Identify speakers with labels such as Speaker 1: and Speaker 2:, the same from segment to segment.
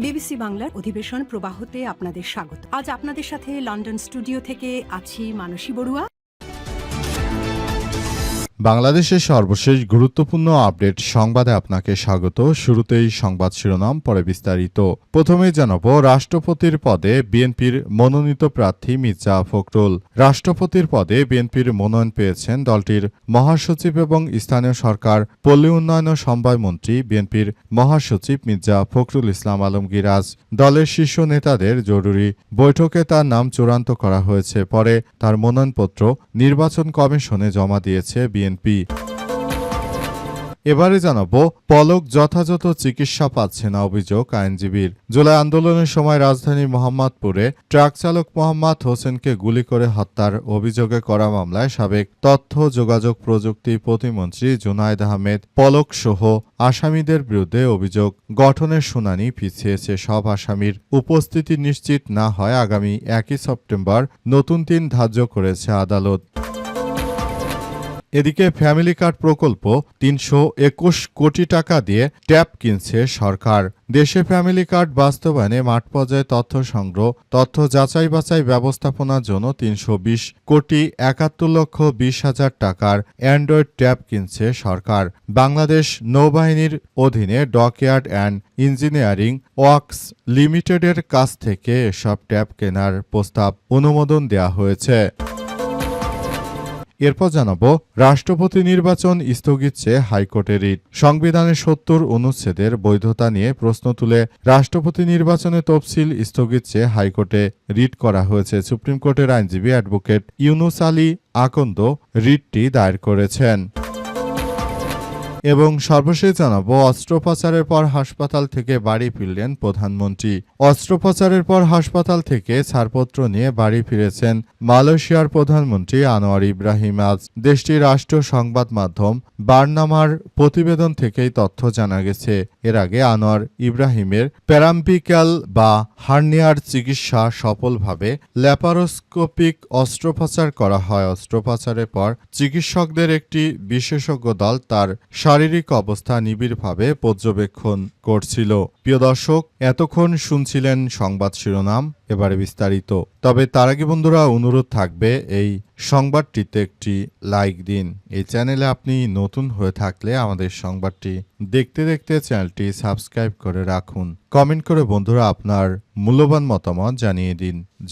Speaker 1: BBC বাংলার অধিবেশন প্রবাহতে আপনাদের স্বাগত। আজ আপনাদের সাথে লন্ডন স্টুডিও থেকে আছি মানসী বড়ুয়া।
Speaker 2: বাংলাদেশের সর্বশেষ গুরুত্বপূর্ণ আপডেট সংবাদে আপনাকে স্বাগত। শুরুতেই সংবাদ শিরোনাম, পরে বিস্তারিত। প্রথমেই জানাবো, রাষ্ট্রপতির পদে বিএনপির মনোনীত প্রার্থী মির্জা ফখরুল। রাষ্ট্রপতির পদে বিএনপির মনোনয়ন পেয়েছেন দলটির মহাসচিব এবং স্থানীয় সরকার পল্লী উন্নয়ন ও সমবায় মন্ত্রী বিএনপির মহাসচিব মির্জা ফখরুল ইসলাম আলমগীর। আজ দলের শীর্ষ নেতাদের জরুরি বৈঠকে তার নাম চূড়ান্ত করা হয়েছে। পরে তার মনোনয়নপত্র নির্বাচন কমিশনে জমা দিয়েছে বিএনপি। এবারে জানাবো, পলক যথাযথ চিকিৎসা পাচ্ছে না অভিযোগ আইনজীবীর। জুলাই আন্দোলনের সময় রাজধানীর মোহাম্মদপুরে ট্রাক চালক মোহাম্মদ হোসেনকে গুলি করে হত্যার অভিযোগে করা মামলায় সাবেক তথ্য যোগাযোগ প্রযুক্তি প্রতিমন্ত্রী জুনায়েদ আহমেদ পলক সহ আসামিদের বিরুদ্ধে অভিযোগ গঠনের শুনানি পিছিয়েছে। সব আসামির উপস্থিতি নিশ্চিত না হয় আগামী 1 সেপ্টেম্বর নতুন দিন ধার্য করেছে আদালত। এদিকে ফ্যামিলি কার্ড প্রকল্প ৩২১ কোটি টাকা দিয়ে ট্যাব কিনছে সরকার। দেশে ফ্যামিলি কার্ড বাস্তবায়নে মাঠ পর্যায়ে তথ্য সংগ্রহ, তথ্য যাচাই বাছাই ব্যবস্থাপনার জন্য ৩২০ কোটি ৭১ লক্ষ ২০ হাজার টাকার অ্যান্ড্রয়েড ট্যাব কিনছে সরকার। বাংলাদেশ নৌবাহিনীর অধীনে ডকইয়ার্ড অ্যান্ড ইঞ্জিনিয়ারিং ওয়ার্কস লিমিটেডের কাছ থেকে এসব ট্যাব কেনার প্রস্তাব অনুমোদন দেওয়া হয়েছে। এরপর জানাবো, রাষ্ট্রপতি নির্বাচন স্থগিত চেয়ে হাইকোর্টে রিট। সংবিধানের ৭০ অনুচ্ছেদের বৈধতা নিয়ে প্রশ্ন তুলে রাষ্ট্রপতি নির্বাচনের তফসিল স্থগিত চেয়ে হাইকোর্টে রিট করা হয়েছে। সুপ্রিম কোর্টের আইনজীবী অ্যাডভোকেট ইউনুস আলী আকন্দ রিটটি দায়ের করেছেন। এবং সর্বশেষ জানাবো, অস্ত্রোপচারের পর হাসপাতাল থেকে বাড়ি ফিরলেন প্রধানমন্ত্রী। অস্ত্রোপচারের পর হাসপাতাল থেকে ছাড়পত্র নিয়ে বাড়ি ফিরেছেন মালয়েশিয়ার প্রধানমন্ত্রী আনোয়ার ইব্রাহিম। আজ দেশটির রাষ্ট্রীয় সংবাদ মাধ্যম বার্নামার প্রতিবেদন থেকেই তথ্য জানা গেছে। এর আগে আনোয়ার ইব্রাহিমের প্যারাম্পিক্যাল বা হার্নিয়ার চিকিৎসা সফলভাবে ল্যাপারোস্কোপিক অস্ত্রোপচার করা হয়। অস্ত্রোপচারের পর চিকিৎসকদের একটি বিশেষজ্ঞ দল তার শারীরিক অবস্থা নিবিড়ভাবে পর্যবেক্ষণ করছিল। প্রিয় দর্শক, এতক্ষণ শুনছিলেন সংবাদ শিরোনাম, এবারে বিস্তারিত। তবে তার আগে বন্ধুরা, অনুরোধ থাকবে এই সংবাদটিতে একটি লাইক দিন। এই চ্যানেলে আপনি নতুন হয়ে থাকলে আমাদের সংবাদটি দেখতে দেখতে চ্যানেলটি সাবস্ক্রাইব করে রাখুন। কমেন্ট করে বন্ধুরা আপনার মূল্যবান মতামত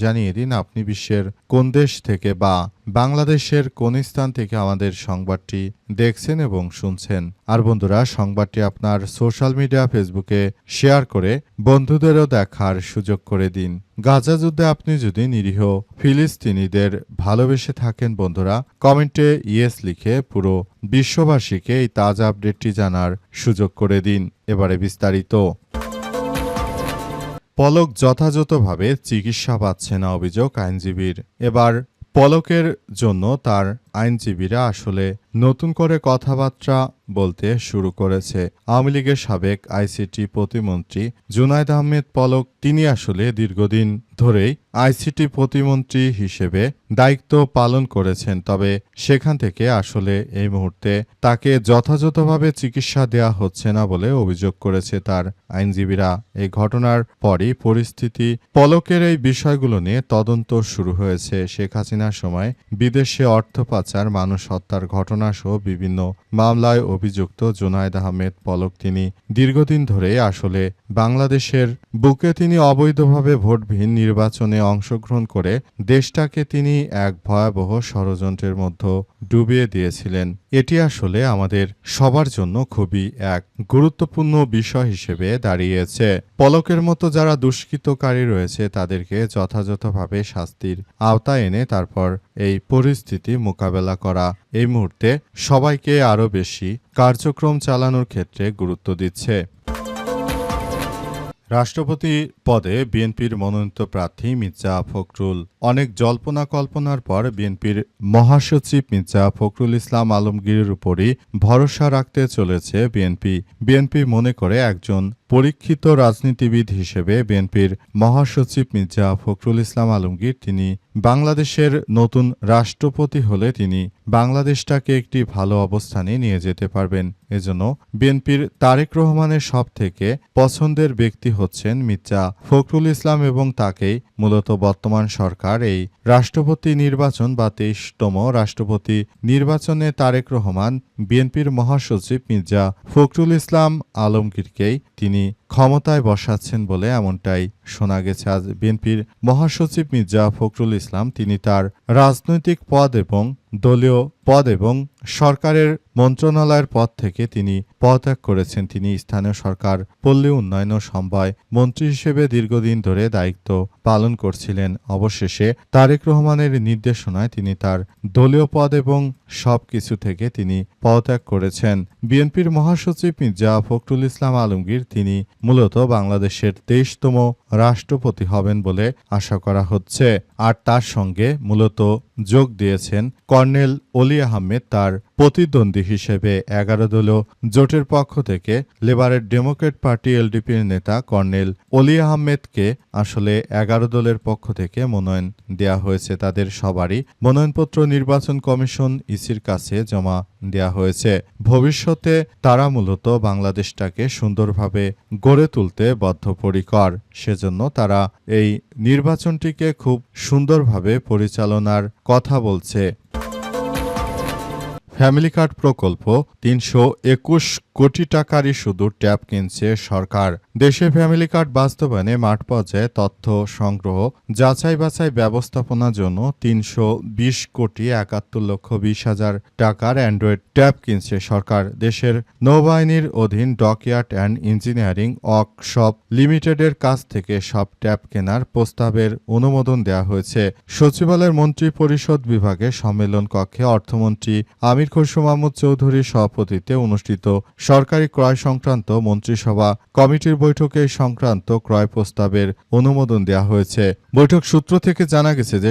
Speaker 2: জানিয়ে দিন আপনি বিশ্বের কোন দেশ থেকে বা বাংলাদেশের কোন স্থান থেকে আমাদের সংবাদটি দেখছেন এবং শুনছেন। আর বন্ধুরা, সংবাদটি আপনার সোশ্যাল মিডিয়া ফেসবুকে শেয়ার করে বন্ধুদেরও দেখার সুযোগ করে দিন। গাজা যুদ্ধে আপনি যদি নিরীহ ফিলিস্তিনিদের ভালোবেসে থাকেন বন্ধুরা, কমেন্টে ইয়েস লিখে পুরো বিশ্ববাসীকে এই তাজা আপডেটটি জানার সুযোগ করে দিন। এবারে বিস্তারিত। পলক যথাযথভাবে চিকিৎসা পাচ্ছে না অভিযোগ আইনজীবীর। এবার পলকের জন্য তার আইনজীবীরা আসলে নতুন করে কথাবার্তা বলতে শুরু করেছে। আওয়ামী লীগের সাবেক আইসিটি প্রতিমন্ত্রী জুনায়েদ আহমেদ পলক, তিনি আসলে দীর্ঘদিন ধরেই আইসিটি প্রতিমন্ত্রী হিসেবে দায়িত্ব পালন করেছেন। তবে সেখান থেকে আসলে এই মুহূর্তে তাকে যথাযথভাবে চিকিৎসা দেওয়া হচ্ছে না বলে অভিযোগ করেছে তার আইনজীবীরা। এই ঘটনার পরই পরিস্থিতি পলকের এই বিষয়গুলো নিয়ে তদন্ত শুরু হয়েছে। শেখ হাসিনার সময় বিদেশে অর্থ পাচার, মানুষ হত্যার ঘটনা সহ বিভিন্ন মামলায় অভিযুক্ত জুনায়েদ আহমেদ পলক, তিনি দীর্ঘদিন ধরে আসলে বাংলাদেশের বুকে তিনি অবৈধভাবে ভোটবিহীন নির্বাচনে অংশগ্রহণ করে দেশটাকে তিনি এক ভয়াবহ ষড়যন্ত্রের মধ্যে ডুবিয়ে দিয়েছিলেন। এটি আসলে আমাদের সবার জন্য খুবই এক গুরুত্বপূর্ণ বিষয় হিসেবে দাঁড়িয়েছে। পলকের মতো যারা দুষ্কৃতকারী রয়েছে তাদেরকে যথাযথভাবে শাস্তির আওতায় এনে তারপর এই পরিস্থিতি মোকাবেলা করা এই মুহূর্তে সবাইকে আরও বেশি কার্যক্রম চালানোর ক্ষেত্রে গুরুত্ব দিচ্ছে। রাষ্ট্রপতি পদে বিএনপির মনোনীত প্রার্থী মির্জা ফখরুল। অনেক জল্পনা কল্পনার পর বিএনপির মহাসচিব মির্জা ফখরুল ইসলাম আলমগীরের উপরই ভরসা রাখতে চলেছে বিএনপি। বিএনপি মনে করে একজন পরীক্ষিত রাজনীতিবিদ হিসেবে বিএনপির মহাসচিব মির্জা ফখরুল ইসলাম আলমগীর তিনি বাংলাদেশের নতুন রাষ্ট্রপতি হলে তিনি বাংলাদেশটাকে একটি ভালো অবস্থানে নিয়ে যেতে পারবেন। এজন্য বিএনপির তারেক রহমানের সবথেকে পছন্দের ব্যক্তি হচ্ছেন মির্জা ফখরুল ইসলাম এবং তাকেই মূলত বর্তমান সরকার এই রাষ্ট্রপতি নির্বাচন বা ২৩তম রাষ্ট্রপতি নির্বাচনে তারেক রহমান বিএনপির মহাসচিব মির্জা ফখরুল ইসলাম আলমগীরকেই তিনি ক্ষমতায় বসাচ্ছেন বলে এমনটাই শোনা গেছে। আজ বিএনপির মহাসচিব মির্জা ফখরুল ইসলাম তিনি তার রাজনৈতিক পদ এবং দলীয় পদ এবং সরকারের মন্ত্রণালয়ের পদ থেকে তিনি পদত্যাগ করেছেন। তিনি স্থানীয় সরকার পল্লী উন্নয়ন ও সমবায় মন্ত্রী হিসেবে দীর্ঘদিন ধরে দায়িত্ব পালন করছিলেন। অবশেষে তারেক রহমানের নির্দেশনায় তিনি তার দলীয় পদ এবং সবকিছু থেকে তিনি পদত্যাগ করেছেন। বিএনপির মহাসচিব মির্জা ফখরুল ইসলাম আলমগীর তিনি মূলত বাংলাদেশের ২৩তম রাষ্ট্রপতি হবেন বলে আশা করা হচ্ছে। আর তার সঙ্গে মূলত যোগ দিয়েছেন কর্নেল অলি আহমেদ তার প্রতিদ্বন্দ্বী হিসেবে ১১ দলীয় জোটের পক্ষ থেকে লেবারের ডেমোক্রেট পার্টি এলডিপির নেতা কর্নেল অলি আহমেদকে আসলে ১১ দলের পক্ষ থেকে মনোনয়ন দেয়া হয়েছে। তাদের সবারই মনোনয়নপত্র নির্বাচন কমিশন ইসির কাছে জমা দেয়া হয়েছে। ভবিষ্যতে তারা মূলত বাংলাদেশটাকে সুন্দরভাবে গড়ে তুলতে বদ্ধপরিকর। সেজন্য তারা এই নির্বাচনটিকে খুব সুন্দরভাবে পরিচালনার কথা বলছে। ফ্যামিলি কার্ড প্রকল্প ৩২১ কোটি টাকারই শুধু ট্যাব কিনছে সরকার। দেশে ফ্যামিলি কার্ড বাস্তবায়নে মাঠ পর্যায়ে তথ্য সংগ্রহ যাচাই বাছাই ব্যবস্থাপনার জন্য ৩২০ কোটি ৭১ লক্ষ ২০ হাজার টাকার অ্যান্ড্রয়েড ট্যাব কিনছে সরকার। দেশের নৌবাহিনীর অধীন ডকইয়ার্ড অ্যান্ড ইঞ্জিনিয়ারিং ওয়ার্কশপ লিমিটেডের কাছ থেকে সব ট্যাব কেনার প্রস্তাবের অনুমোদন দেওয়া হয়েছে। সচিবালয়ের মন্ত্রী পরিষদ বিভাগে সম্মেলন কক্ষে অর্থমন্ত্রী আমির খসরু মাহমুদ চৌধুরীর সভাপতিত্বে অনুষ্ঠিত সরকারি ক্রয় সংক্রান্ত মন্ত্রিসভা কমিটির বৈঠকে সংক্রান্ত ক্রয় প্রস্তাবের অনুমোদন দেওয়া হয়েছে। বৈঠক সূত্র থেকে জানা গেছে যে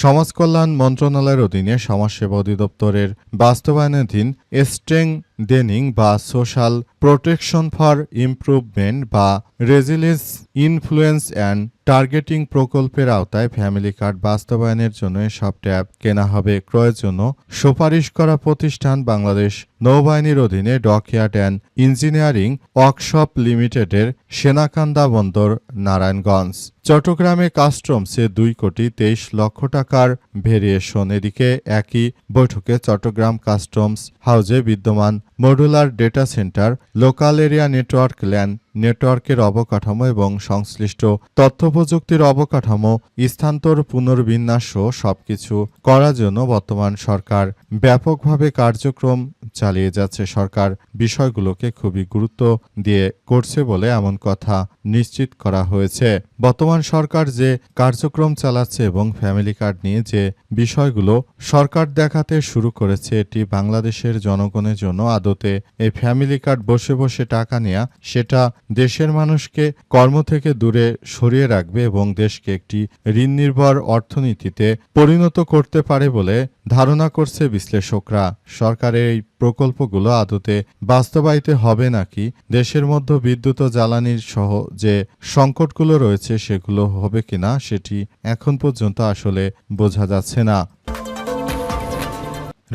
Speaker 2: সমাজ কল্যাণ মন্ত্রণালয়ের অধীনে সমাজসেবা অধিদপ্তরের বাস্তবায়নাধীন স্ট্রেংথেনিং বা সোশ্যাল প্রোটেকশন ফর ইমপ্রুভমেন্ট বা রেজিলিয়েন্স ইনফ্লুয়েন্স অ্যান্ড টার্গেটিং প্রকল্পের আওতায় ফ্যামিলি কার্ড বাস্তবায়নের জন্য সব ট্যাব কেনা হবে। ক্রয়ের জন্য সুপারিশ করা প্রতিষ্ঠান বাংলাদেশ নৌবাহিনীর অধীনে ডকইয়ার্ড অ্যান্ড ইঞ্জিনিয়ারিং ওয়ার্কশপ লিমিটেডের সেনাকান্দা বন্দর নারায়ণগঞ্জ। চট্টগ্রামে কাস্টমসে ২ কোটি ২৩ লক্ষ টাকার ভেরিয়েশন। এদিকে একই বৈঠকে চট্টগ্রাম কাস্টমস হাউজে বিদ্যমান modular data centre, local area network, LAN নেটওয়ার্কের অবকাঠামো এবং সংশ্লিষ্ট তথ্যপ্রযুক্তির অবকাঠামো স্থানান্তর পুনর্বিন্যাস সহ সবকিছু করার জন্য বর্তমান সরকার ব্যাপকভাবে কার্যক্রম চালিয়ে যাচ্ছে। সরকার বিষয়গুলোকে খুবই গুরুত্ব দিয়ে করছে বলে এমন কথা নিশ্চিত করা হয়েছে। বর্তমান সরকার যে কার্যক্রম চালাচ্ছে এবং ফ্যামিলি কার্ড নিয়ে যে বিষয়গুলো সরকার দেখাতে শুরু করেছে, এটি বাংলাদেশের জনগণের জন্য আদতে এই ফ্যামিলি কার্ড বসে বসে টাকা নেওয়া, সেটা দেশের মানুষকে কর্ম থেকে দূরে সরিয়ে রাখবে এবং দেশকে একটি ঋণ নির্ভর অর্থনীতিতে পরিণত করতে পারে বলে ধারণা করছে বিশ্লেষকরা। সরকারের এই প্রকল্পগুলো আদতে বাস্তবায়িত হবে নাকি, দেশের মধ্যে বিদ্যুৎ ও জ্বালানির সহ যে সংকটগুলো রয়েছে সেগুলো হবে কিনা, সেটি এখন পর্যন্ত আসলে বোঝা যাচ্ছে না।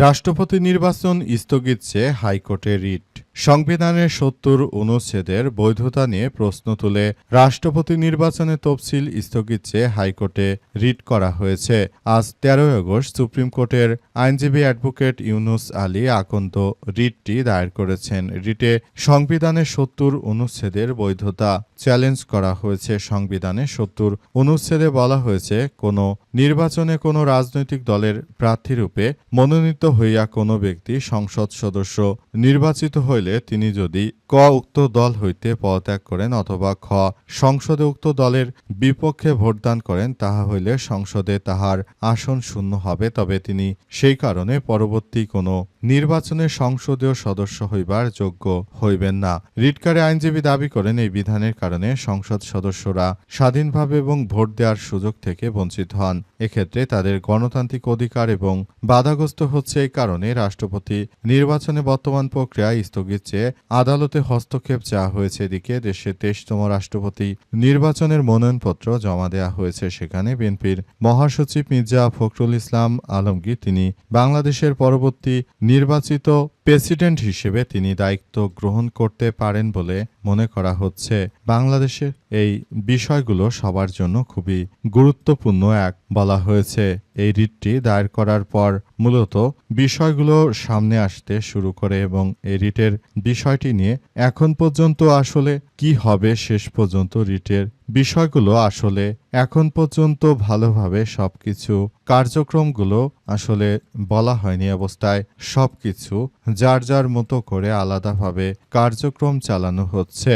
Speaker 2: রাষ্ট্রপতি নির্বাচন স্থগিত চেয়ে হাইকোর্টে রিট। সংবিধানের ৭০ অনুচ্ছেদের বৈধতা নিয়ে প্রশ্ন তুলে রাষ্ট্রপতি নির্বাচনের তফসিল স্থগিত চেয়ে হাইকোর্টে রিট করা হয়েছে। আজ ১৩ আগস্ট সুপ্রিম কোর্টের আইনজীবী অ্যাডভোকেট ইউনুস আলী আকন্দ রিটটি দায়ের করেছেন। রিটে সংবিধানের ৭০ অনুচ্ছেদের বৈধতা চ্যালেঞ্জ করা হয়েছে। সংবিধানের ৭০ অনুচ্ছেদে বলা হয়েছে, কোনো নির্বাচনে কোনো রাজনৈতিক দলের প্রার্থীরূপে মনোনীত হইয়া কোনো ব্যক্তি সংসদ সদস্য নির্বাচিত হইলে তিনি যদি ক উক্ত দল হইতে পদত্যাগ করেন অথবা খ সংসদে উক্ত দলের বিপক্ষে ভোটদান করেন, তাহা হইলে সংসদে তাহার আসন শূন্য হবে। তবে তিনি সেই কারণে পরবর্তী কোনো নির্বাচনে সংসদীয় সদস্য হইবার যোগ্য হইবেন না। রিটকারী আইনজীবী দাবি করেন, এই বিধানের কারণে সংসদ সদস্যরা স্বাধীনভাবে এবং ভোট দেওয়ার সুযোগ থেকে বঞ্চিত হন। এক্ষেত্রে তাদের গণতান্ত্রিক অধিকার এবং বাধাগ্রস্ত হচ্ছে। এই কারণে রাষ্ট্রপতি নির্বাচনে বর্তমান প্রক্রিয়া স্থগিত চেয়ে আদালতে হস্তক্ষেপ চাওয়া হয়েছে। এদিকে দেশের 23তম রাষ্ট্রপতি নির্বাচনের মনোনয়নপত্র জমা দেওয়া হয়েছে। সেখানে বিএনপির মহাসচিব মির্জা ফখরুল ইসলাম আলমগীর তিনি বাংলাদেশের পরবর্তী নির্বাচিত প্রেসিডেন্ট হিসেবে তিনি দায়িত্ব গ্রহণ করতে পারেন বলে মনে করা হচ্ছে। বাংলাদেশের এই বিষয়গুলো সবার জন্য খুবই গুরুত্বপূর্ণ বলা হয়েছে। এই রিটটি দায়ের করার পর মূলত বিষয়গুলো সামনে আসতে শুরু করে এবং এই রিটের বিষয়টি নিয়ে এখন পর্যন্ত আসলে কি হবে, শেষ পর্যন্ত রিটের বিষয়গুলো আসলে এখন পর্যন্ত ভালোভাবে সবকিছু কার্যক্রমগুলো আসলে বলা হয়নি অবস্থায় সবকিছু যার যার মতো করে আলাদাভাবে কার্যক্রম চালানো হচ্ছে।